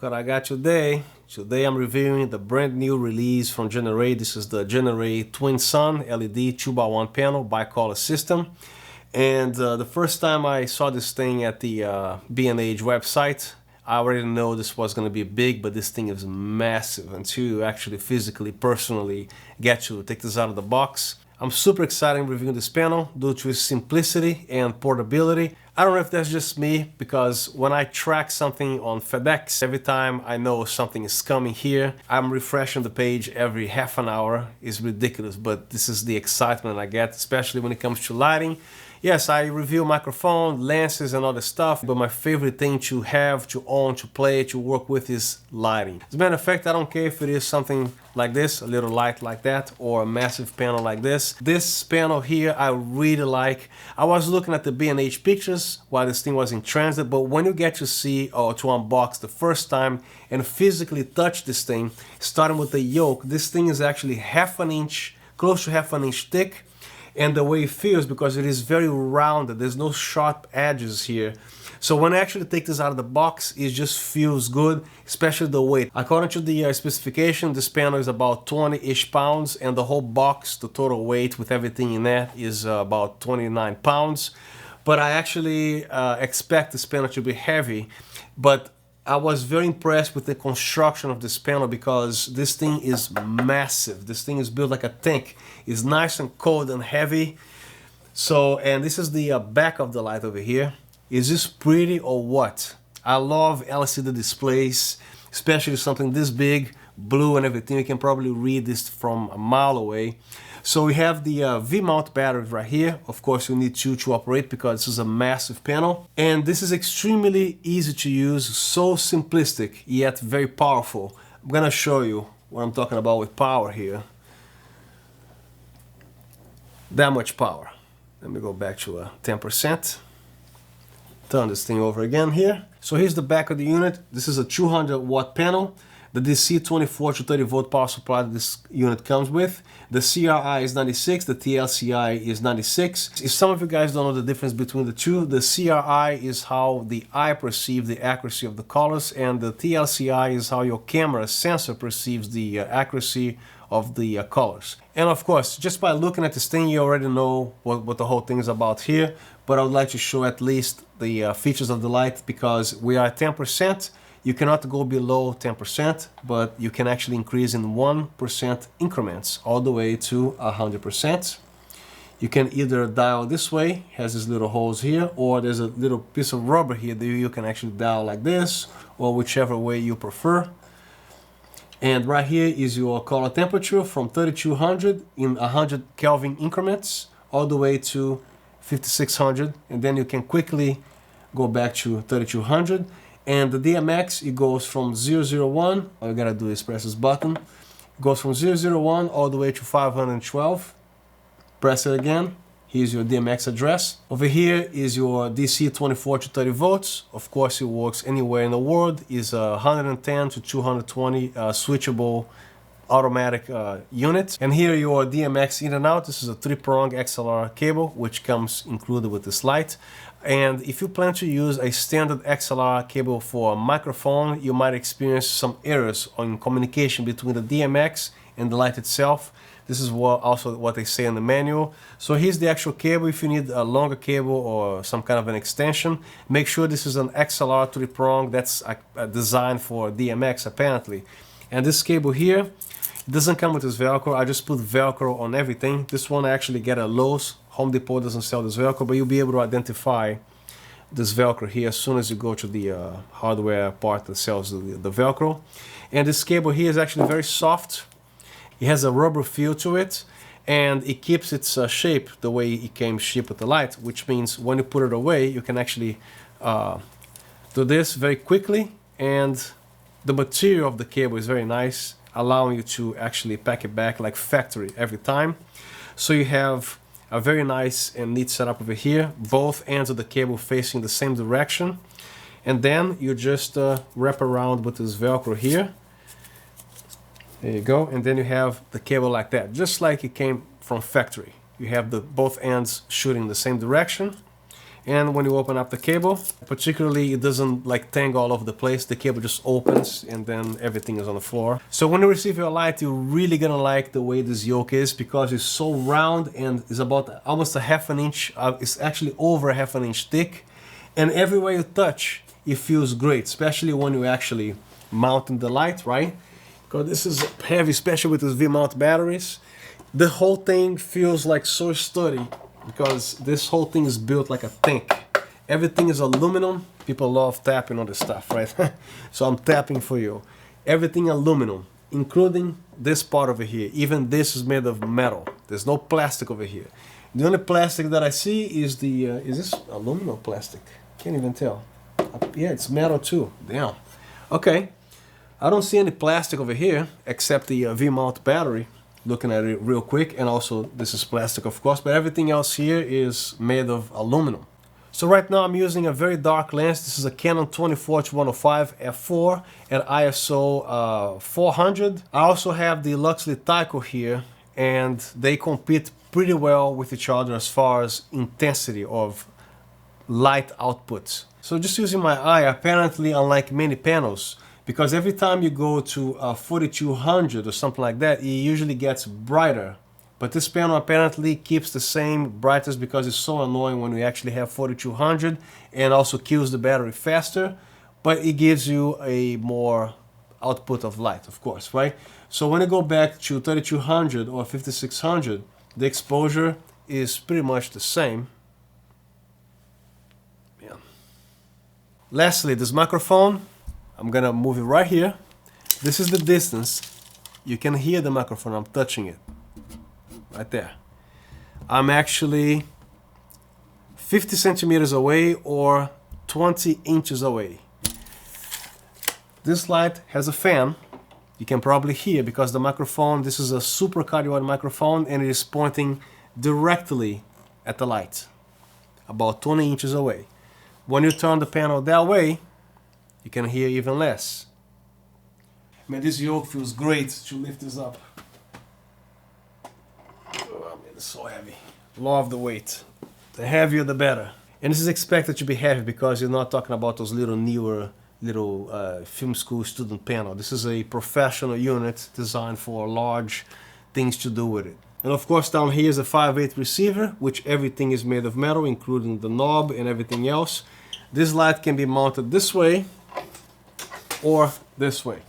Look what I got today. Today I'm reviewing the brand new release from Genaray. This is the Genaray Twin Sun LED 2x1 panel bicolor system. And the first time I saw this thing at the B&H website, I already know this was going to be big, but this thing is massive until you actually physically, personally get to take this out of the box. I'm super excited reviewing this panel due to its simplicity and portability. I don't know if that's just me, because when I track something on FedEx, every time I know something is coming here, I'm refreshing the page every half an hour. It's ridiculous, but this is the excitement I get, especially when it comes to lighting. Yes, I review microphone, lenses and other stuff, but my favorite thing to have, to own, to play, to work with is lighting. As a matter of fact, I don't care if it is something like this, a little light like that, or a massive panel like this. This panel here, I really like. I was looking at the B&H pictures while this thing was in transit, but when you get to see or to unbox the first time and physically touch this thing, starting with the yoke, this thing is actually half an inch, close to half an inch thick. And the way it feels, because it is very rounded, there's no sharp edges here. So when I actually take this out of the box, it just feels good, especially the weight. According to the specification, this panel is about 20-ish pounds, and the whole box, the total weight with everything in there, is about 29 pounds. But I actually expect this panel to be heavy, but I was very impressed with the construction of this panel, because this thing is massive. This thing is built like a tank. It's nice and cold and heavy. So, and this is the back of the light over here. Is this pretty or what? I love LCD displays, especially something this big, blue and everything. You can probably read this from a mile away. So we have the V-mount batteries right here. Of course, you need two to operate, because this is a massive panel. And this is extremely easy to use, so simplistic, yet very powerful. I'm gonna show you what I'm talking about with power here. That much power. Let me go back to 10%. Turn this thing over again here. So here's the back of the unit. This is a 200 watt panel. The DC 24 to 30 volt power supply that this unit comes with. The CRI is 96, the TLCI is 96. If some of you guys don't know the difference between the two, the CRI is how the eye perceives the accuracy of the colors, and the TLCI is how your camera sensor perceives the accuracy of the colors. And of course, just by looking at this thing, you already know what the whole thing is about here, but I would like to show at least the features of the light, because we are at 10%. You cannot go below 10%, but you can actually increase in 1% increments all the way to 100%. You can either dial this way, has these little holes here, or there's a little piece of rubber here that you can actually dial like this, or whichever way you prefer. And right here is your color temperature from 3200 in 100 Kelvin increments all the way to 5600, and then you can quickly go back to 3200. And the DMX, it goes from 001, all you gotta do is press this button. It goes from 001 all the way to 512. Press it again. Here's your DMX address. Over here is your DC 24 to 30 volts. Of course, it works anywhere in the world. It's a 110 to 220 switchable automatic unit. And here your DMX in and out. This is a 3-prong XLR cable, which comes included with this light. And if you plan to use a standard XLR cable for a microphone, you might experience some errors on communication between the DMX and the light itself. This is also what they say in the manual. So here's the actual cable. If you need a longer cable or some kind of an extension, make sure this is an XLR 3-prong. That's designed for DMX apparently. And this cable here, it doesn't come with this Velcro. I just put Velcro on everything. This one I actually get at Lowe's. Home Depot doesn't sell this Velcro, but you'll be able to identify this Velcro here as soon as you go to the hardware part that sells the Velcro. And this cable here is actually very soft. It has a rubber feel to it, and it keeps its shape the way it came shipped with the light, which means when you put it away, you can actually do this very quickly. And the material of the cable is very nice, allowing you to actually pack it back like factory every time. So you have a very nice and neat setup over here, both ends of the cable facing the same direction. And then you just wrap around with this Velcro here. There you go. And then you have the cable like that, just like it came from factory. You have both ends shooting the same direction. And when you open up the cable, particularly it doesn't like tangle all over the place. The cable just opens and then everything is on the floor. So when you receive your light, you're really gonna like the way this yoke is, because it's so round and it's about almost a half an inch. It's actually over a half an inch thick. And everywhere you touch, it feels great, especially when you actually mounting the light, right? Because this is heavy, especially with these V-mount batteries. The whole thing feels like so sturdy, because this whole thing is built like a tank. Everything is aluminum. People love tapping on this stuff, right? So I'm tapping for you. Everything aluminum, including this part over here. Even this is made of metal. There's no plastic over here. The only plastic that I see is the, is this aluminum or plastic? Can't even tell. Yeah, it's metal too. Damn. Okay. I don't see any plastic over here except the V-mount battery. Looking at it real quick, and also this is plastic, of course, but everything else here is made of aluminum. So right now I'm using a very dark lens. This is a Canon 24-105 f4 at ISO 400. I also have the Luxley Tyco here, and they compete pretty well with each other as far as intensity of light output. So just using my eye, apparently, unlike many panels, because every time you go to 4200 or something like that, it usually gets brighter. But this panel apparently keeps the same brightness, because it's so annoying when we actually have 4200, and also kills the battery faster, but it gives you a more output of light, of course, right? So when you go back to 3200 or 5600, the exposure is pretty much the same. Yeah. Lastly, this microphone, I'm gonna move it right here. This is the distance. You can hear the microphone, I'm touching it. Right there. I'm actually 50 centimeters away or 20 inches away. This light has a fan. You can probably hear, because the microphone, this is a super cardioid microphone, and it is pointing directly at the light, about 20 inches away. When you turn the panel that way, you can hear even less. Man, this yoke feels great to lift this up. Oh man, it's so heavy. Love the weight. The heavier the better. And this is expected to be heavy, because you're not talking about those little newer, film school student panel. This is a professional unit designed for large things to do with it. And of course down here is a 5/8 receiver, which everything is made of metal, including the knob and everything else. This light can be mounted this way, or this way.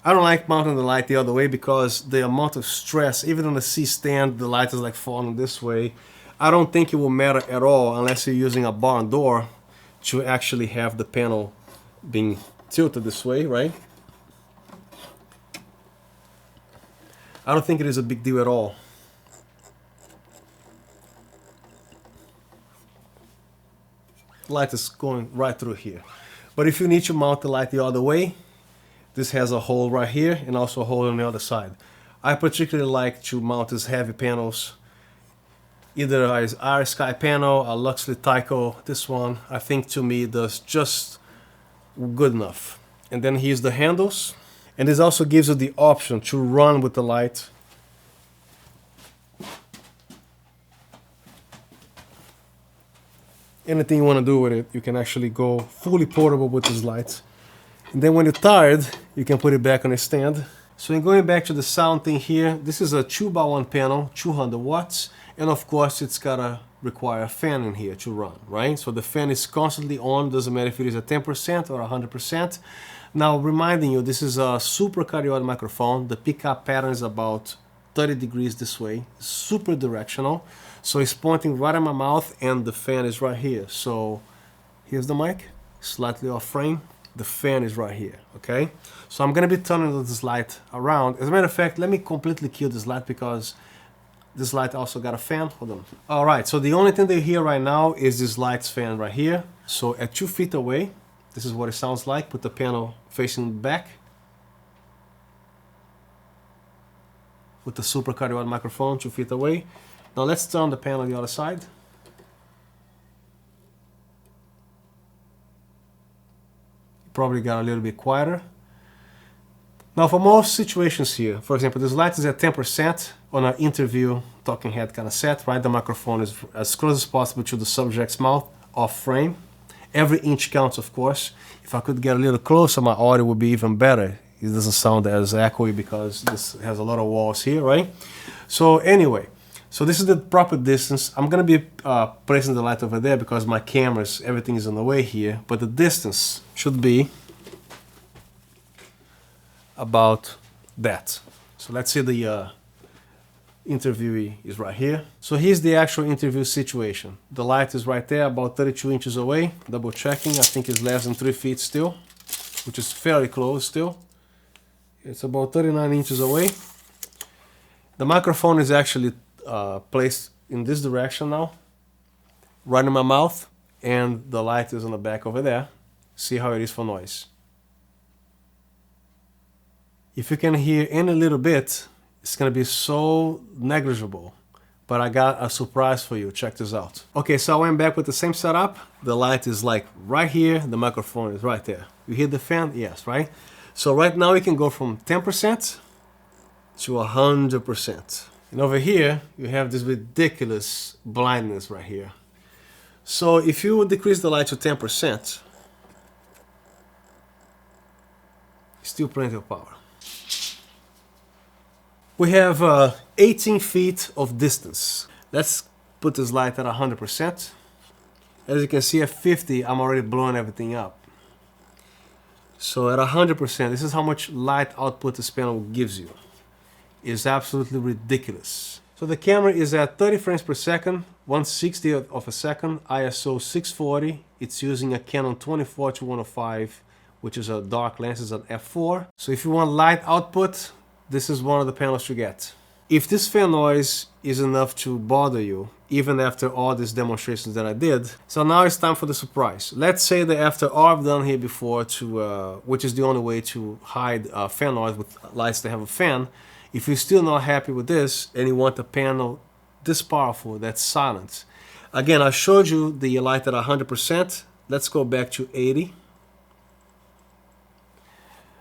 I don't like mounting the light the other way, because the amount of stress, even on the C-stand, the light is like falling this way. I don't think it will matter at all unless you're using a barn door to actually have the panel being tilted this way, right? I don't think it is a big deal at all. Light is going right through here. But if you need to mount the light the other way, this has a hole right here and also a hole on the other side. I particularly like to mount these heavy panels, either our Sky panel, a Luxley Tyco. This one, I think, to me, does just good enough. And then here's the handles. And this also gives you the option to run with the light. Anything you want to do with it, you can actually go fully portable with this light. And then when you're tired, you can put it back on a stand. So in going back to the sound thing here, this is a 2x1 panel, 200 watts. And of course, it's gotta require a fan in here to run, right? So the fan is constantly on, doesn't matter if it is at 10% or 100%. Now, reminding you, this is a super cardioid microphone. The pickup pattern is about 30 degrees this way, super directional. So it's pointing right at my mouth, and the fan is right here. So here's the mic, slightly off frame. The fan is right here, okay? So I'm gonna be turning this light around. As a matter of fact, let me completely kill this light, because this light also got a fan. Hold on. All right, so the only thing that you hear right now is this light's fan right here. So at 2 feet away, this is what it sounds like. Put the panel facing back with the super cardioid microphone 2 feet away. Now let's turn the panel on the other side. Probably got a little bit quieter. Now for most situations here, for example, this light is at 10% on an interview talking head kind of set, right? The microphone is as close as possible to the subject's mouth. off frame. Every inch counts, of course. If I could get a little closer, my audio would be even better. It doesn't sound as echoey because this has a lot of walls here, right? So anyway, so this is the proper distance. I'm gonna be placing the light over there because my cameras, everything is in the way here, but the distance should be about that. So let's see the interviewee is right here. So here's the actual interview situation. The light is right there, about 32 inches away. Double checking, I think it's less than 3 feet still, which is fairly close still. It's about 39 inches away. The microphone is actually placed in this direction now, right in my mouth, and the light is on the back over there. See how it is for noise. If you can hear any little bit, it's gonna be so negligible, but I got a surprise for you. Check this out. Okay, so I went back with the same setup. The light is like right here, the microphone is right there. You hear the fan? Yes, right? So right now we can go from 10% to 100%. And over here, you have this ridiculous blindness right here. So if you would decrease the light to 10%, still plenty of power. We have 18 feet of distance. Let's put this light at 100%. As you can see, at 50, I'm already blowing everything up. So at 100%, this is how much light output this panel gives you. It's absolutely ridiculous. So the camera is at 30 frames per second, 1/60th of a second, ISO 640. It's using a Canon 24-105, which is a dark lens, it's an f4. So if you want light output, this is one of the panels to get. If this fan noise is enough to bother you, even after all these demonstrations that I did, so now it's time for the surprise. Let's say that after all I've done here before, which is the only way to hide fan noise with lights that have a fan, if you're still not happy with this and you want a panel this powerful that's silent, again, I showed you the light at 100%. Let's go back to 80.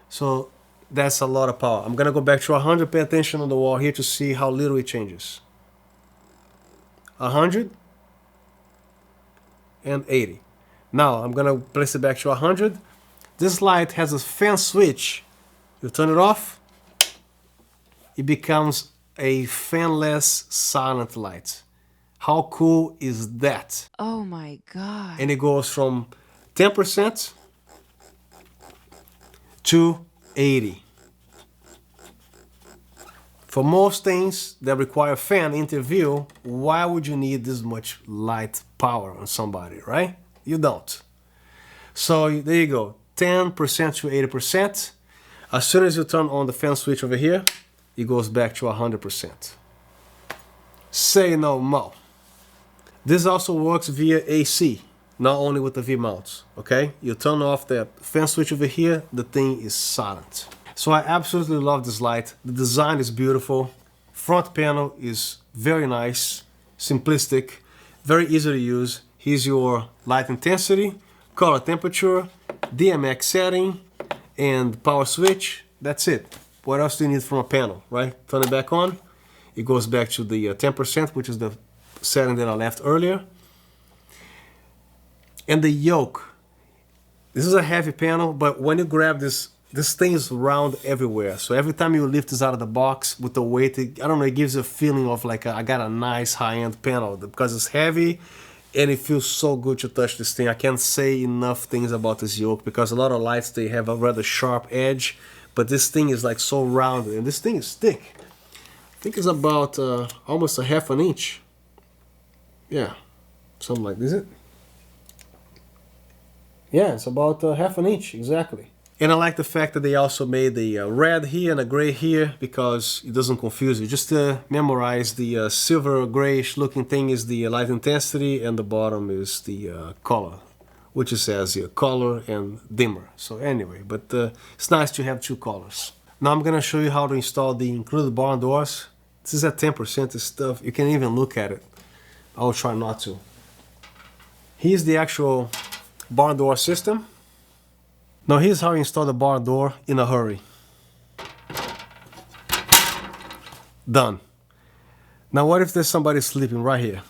So that's a lot of power. I'm gonna go back to 100. Pay attention on the wall here to see how little it changes. 100 and 80. Now I'm gonna place it back to 100. This light has a fan switch. You turn it off, it becomes a fanless silent light. How cool is that? Oh my God. And it goes from 10% to 80. For most things that require fan interview, why would you need this much light power on somebody, right? You don't. So there you go, 10% to 80%. As soon as you turn on the fan switch over here, it goes back to 100%. Say no more. This also works via AC, not only with the V-mounts, okay? You turn off the fan switch over here, the thing is silent. So I absolutely love this light. The design is beautiful. Front panel is very nice, simplistic, very easy to use. Here's your light intensity, color temperature, DMX setting, and power switch. That's it. What else do you need from a panel, right? Turn it back on. It goes back to the 10%, which is the setting that I left earlier. And the yoke. This is a heavy panel, but when you grab this thing is round everywhere. So every time you lift this out of the box with the weight, I don't know, it gives you a feeling of like I got a nice high-end panel because it's heavy and it feels so good to touch this thing. I can't say enough things about this yoke because a lot of lights, they have a rather sharp edge, but this thing is like so rounded and this thing is thick. I think it's about almost a half an inch. Yeah, something like this. Is it? Yeah, it's about half an inch, exactly. And I like the fact that they also made the red here and a gray here because it doesn't confuse you. Just to memorize, the silver grayish looking thing is the light intensity and the bottom is the color, which it says here, color and dimmer. So anyway, but it's nice to have two colors. Now I'm gonna show you how to install the included barn doors. This is at 10%, this stuff. You can even look at it. I'll try not to. Here's the actual barn door system. Now here's how you install the barn door in a hurry. Done. Now what if there's somebody sleeping right here?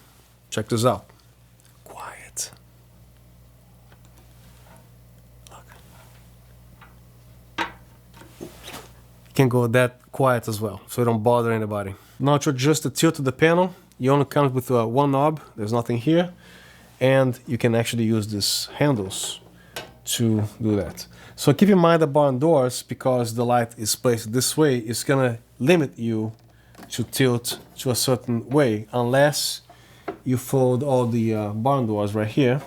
Check this out. Quiet. can go that quiet as well, so you don't bother anybody. Now to adjust the tilt of the panel, you only come with one knob, there's nothing here, and you can actually use these handles to do that. So keep in mind the barn doors, because the light is placed this way, it's gonna limit you to tilt to a certain way, unless you fold all the barn doors right here,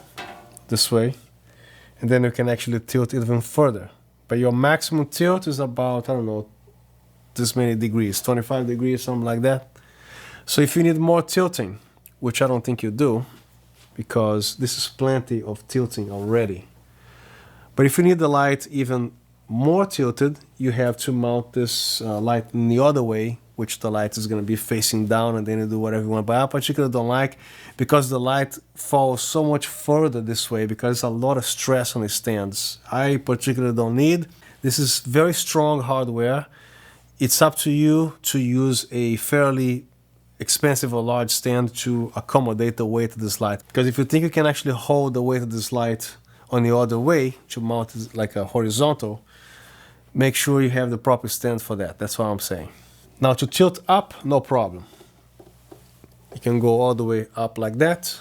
this way, and then you can actually tilt even further. But your maximum tilt is about, I don't know, this many degrees, 25 degrees, something like that. So if you need more tilting, which I don't think you do, because this is plenty of tilting already. But if you need the light even more tilted, you have to mount this light in the other way, which the light is going to be facing down, and then you do whatever you want. But I particularly don't like, because the light falls so much further this way, because it's a lot of stress on the stands. I particularly don't need. This is very strong hardware. It's up to you to use a fairly expensive or large stand to accommodate the weight of this light. Because if you think you can actually hold the weight of this light on the other way to mount it like a horizontal, make sure you have the proper stand for that. That's what I'm saying. Now to tilt up, no problem. You can go all the way up like that,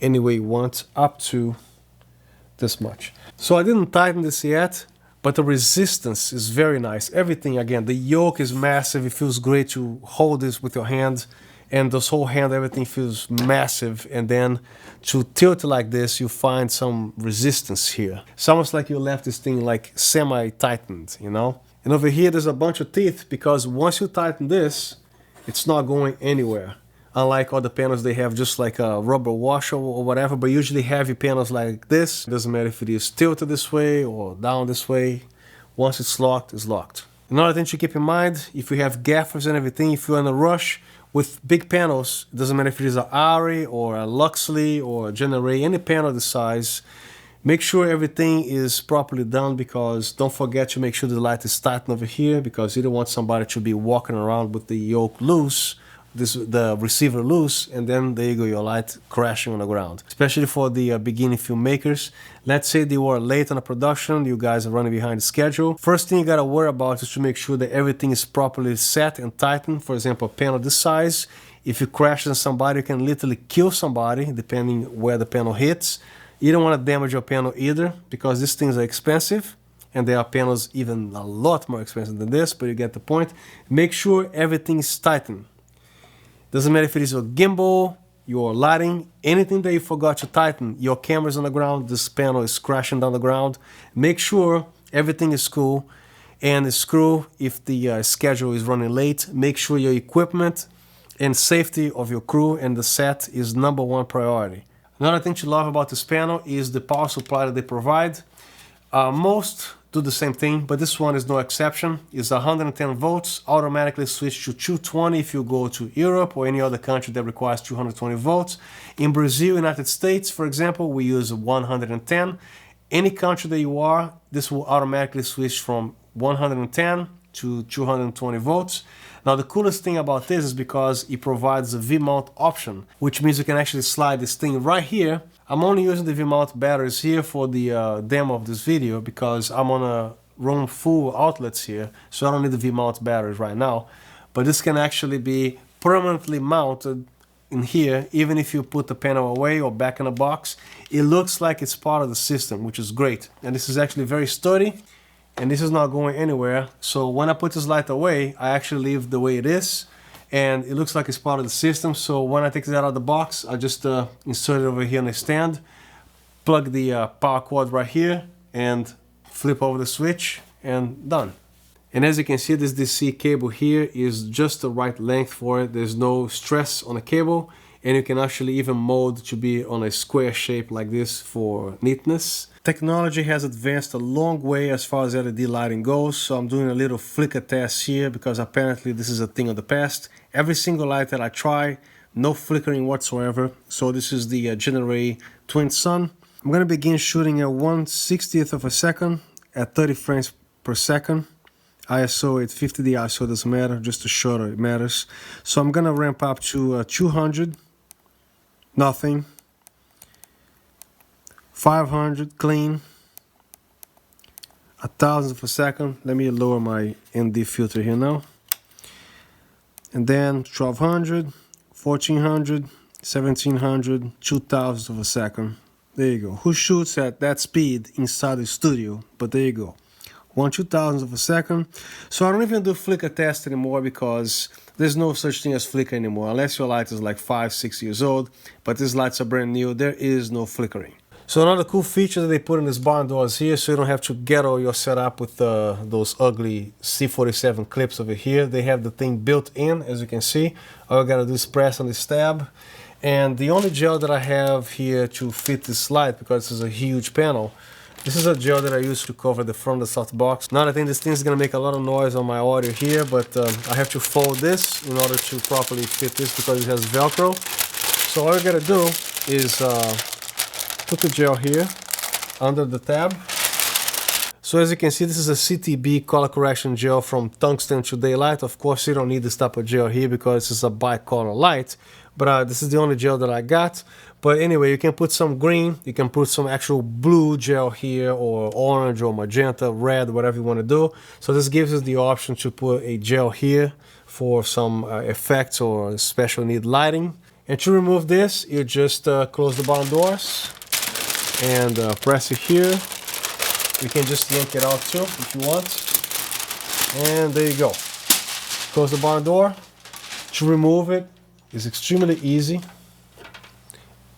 any way you want, up to this much. So I didn't tighten this yet, but the resistance is very nice. Everything, again, the yoke is massive. It feels great to hold this with your hand, and this whole hand, everything feels massive. And then to tilt like this, you find some resistance here. It's almost like you left this thing like semi-tightened, you know? And over here, there's a bunch of teeth, because once you tighten this, it's not going anywhere. Unlike other panels, they have just like a rubber washer or whatever, but usually heavy panels like this, it doesn't matter if it is tilted this way or down this way. Once it's locked, it's locked. Another thing to keep in mind, if you have gaffers and everything, if you're in a rush with big panels, it doesn't matter if it is a Ari or a Luxley or a Genaray, any panel this size, make sure everything is properly done, because don't forget to make sure the light is tightened over here, because you don't want somebody to be walking around with the yoke loose, the receiver loose, and then there you go, your light crashing on the ground. Especially for the beginning filmmakers. Let's say they were late on the production, you guys are running behind the schedule. First thing you gotta worry about is to make sure that everything is properly set and tightened. For example, a panel this size, if you crash on somebody, you can literally kill somebody depending where the panel hits. You don't want to damage your panel either, because these things are expensive, and there are panels even a lot more expensive than this, but you get the point. Make sure everything is tightened. Doesn't matter if it is your gimbal, your lighting, anything that you forgot to tighten. Your camera's on the ground, this panel is crashing down the ground. Make sure everything is cool, and screw if the schedule is running late. Make sure your equipment and safety of your crew and the set is #1 priority. Another thing to love about this panel is the power supply that they provide. Most do the same thing, but this one is no exception. It's 110 volts, automatically switch to 220 if you go to Europe or any other country that requires 220 volts. In Brazil, United States, for example, we use 110. Any country that you are, this will automatically switch from 110 to 220 volts. Now the coolest thing about this is because it provides a V-mount option, which means you can actually slide this thing right here. I'm only using the V-mount batteries here for the demo of this video, because I'm on a room full outlets here, so I don't need the V-mount batteries right now. But this can actually be permanently mounted in here, even if you put the panel away or back in a box. It looks like it's part of the system, which is great. And this is actually very sturdy, and this is not going anywhere. So when I put this light away, I actually leave the way it is, and it looks like it's part of the system. So when I take it out of the box, I just insert it over here on the stand, plug the power cord right here, and flip over the switch, and done. And as you can see, this DC cable here is just the right length for it. There's no stress on the cable, and you can actually even mold to be on a square shape like this for neatness. Technology has advanced a long way as far as LED lighting goes, so I'm doing a little flicker test here, because apparently this is a thing of the past. Every single light that I try, no flickering whatsoever. So this is the Genaray Twin Sun. I'm going to begin shooting at 1/60th of a second at 30 frames per second. ISO at 50, the ISO doesn't matter, just the shorter it matters. So I'm going to ramp up to 200, nothing, 500 clean, a thousandth of a second. Let me lower my ND filter here now. And then 1200, 1400, 1700, 2000ths of a second. There you go. Who shoots at that speed inside the studio? But there you go. 1/2000th of a second. So I don't even do flicker test anymore because there's no such thing as flicker anymore. Unless your light is like 5-6 years old. But these lights are brand new. There is no flickering. So another cool feature that they put in these barn doors here, so you don't have to ghetto your setup with those ugly C47 clips over here. They have the thing built in, as you can see. All you gotta do is press on this tab. And the only gel that I have here to fit this light, because this is a huge panel, this is a gel that I use to cover the front of the softbox. Now I think this thing is gonna make a lot of noise on my audio here, but I have to fold this in order to properly fit this because it has Velcro. So all you gotta do is put the gel here under the tab. So as you can see, this is a CTB color correction gel from tungsten to daylight. Of course, you don't need this type of gel here because it's a bicolor light, but this is the only gel that I got. But anyway, you can put some green, you can put some actual blue gel here, or orange or magenta, red, whatever you want to do. So this gives us the option to put a gel here for some effects or special need lighting. And to remove this, you just close the barn doors and press it here. You can just yank it out too if you want. And there you go. Close the barn door. To remove it is extremely easy.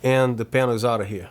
And the panel is out of here.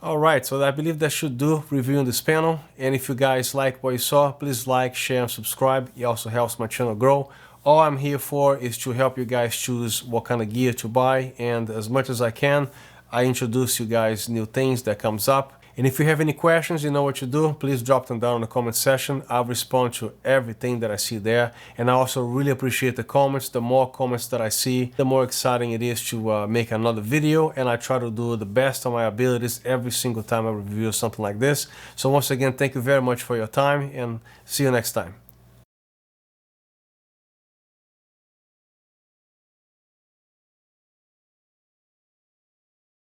Alright, so I believe that should do reviewing this panel. And if you guys like what you saw, please like, share, and subscribe. It also helps my channel grow. All I'm here for is to help you guys choose what kind of gear to buy. And as much as I can, I introduce you guys new things that comes up. And if you have any questions, you know what to do. Please drop them down in the comment section. I'll respond to everything that I see there. And I also really appreciate the comments. The more comments that I see, the more exciting it is to make another video. And I try to do the best of my abilities every single time I review something like this. So once again, thank you very much for your time and see you next time.